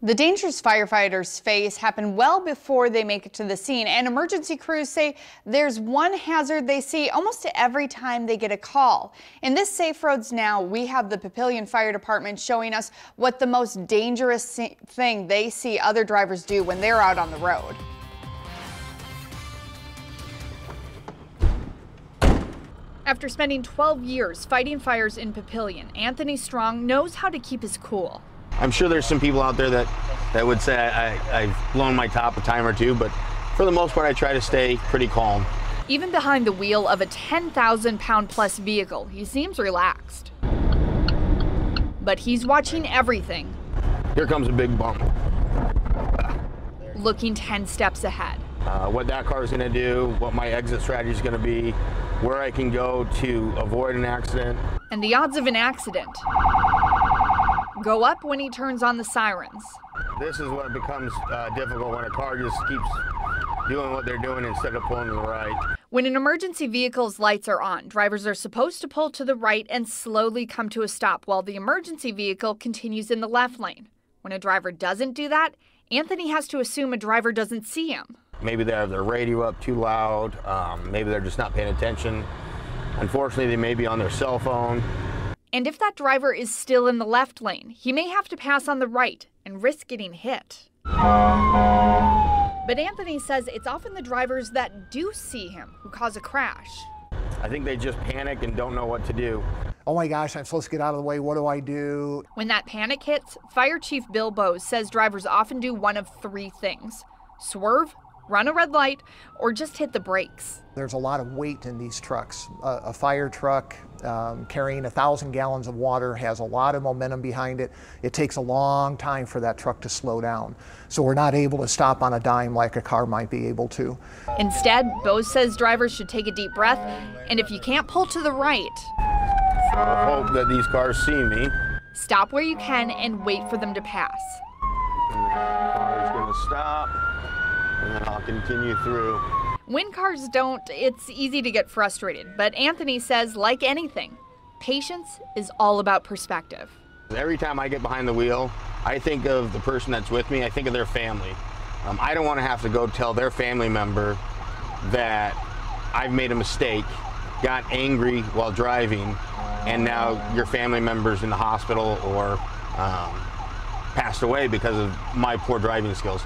The dangers firefighters face happen well before they make it to the scene, and emergency crews say there's one hazard they see almost every time they get a call. In this Safe Roads Now, we have the Papillion Fire Department showing us what the most dangerous thing they see other drivers do when they're out on the road. After spending 12 years fighting fires in Papillion, Anthony Strong knows how to keep his cool. I'm sure there's some people out there that would say I've blown my top a time or two, but for the most part, I try to stay pretty calm. Even behind the wheel of a 10,000-pound plus vehicle, he seems relaxed. But he's watching everything. Here comes a big bump. Looking 10 steps ahead. What that car is going to do, what my exit strategy is going to be, where I can go to avoid an accident. And the odds of an accident go up when he turns on the sirens. This is what becomes difficult when a car just keeps doing what they're doing instead of pulling to the right. When an emergency vehicle's lights are on, drivers are supposed to pull to the right and slowly come to a stop while the emergency vehicle continues in the left lane. When a driver doesn't do that, Anthony has to assume a driver doesn't see him. Maybe they have their radio up too loud, maybe they're just not paying attention. Unfortunately, they may be on their cell phone. And if that driver is still in the left lane, he may have to pass on the right and risk getting hit. But Anthony says it's often the drivers that do see him who cause a crash. I think they just panic and don't know what to do. Oh my gosh, I'm supposed to get out of the way, what do I do? When that panic hits, Fire Chief Bill Bowes says drivers often do one of three things: swerve, run a red light, or just hit the brakes. There's a lot of weight in these trucks. A fire truck carrying 1,000 gallons of water has a lot of momentum behind it. It takes a long time for that truck to slow down. So we're not able to stop on a dime like a car might be able to. Instead, Bowes says drivers should take a deep breath, and if you can't pull to the right, I hope that these cars see me. Stop where you can and wait for them to pass. And the car's gonna stop, and then I'll continue through. When cars don't, it's easy to get frustrated, but Anthony says, like anything, patience is all about perspective. Every time I get behind the wheel, I think of the person that's with me, I think of their family. I don't want to have to go tell their family member that I've made a mistake, got angry while driving, and now your family member's in the hospital or passed away because of my poor driving skills.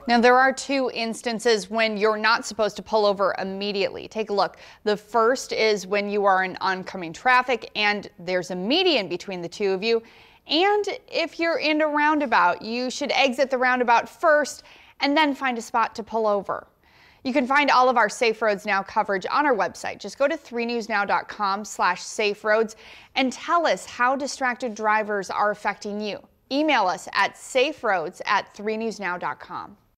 Now, there are two instances when you're not supposed to pull over immediately. Take a look. The first is when you are in oncoming traffic and there's a median between the two of you. And if you're in a roundabout, you should exit the roundabout first and then find a spot to pull over. You can find all of our Safe Roads Now coverage on our website. Just go to 3newsnow.com/saferoads and tell us how distracted drivers are affecting you. Email us at saferoads@3newsnow.com.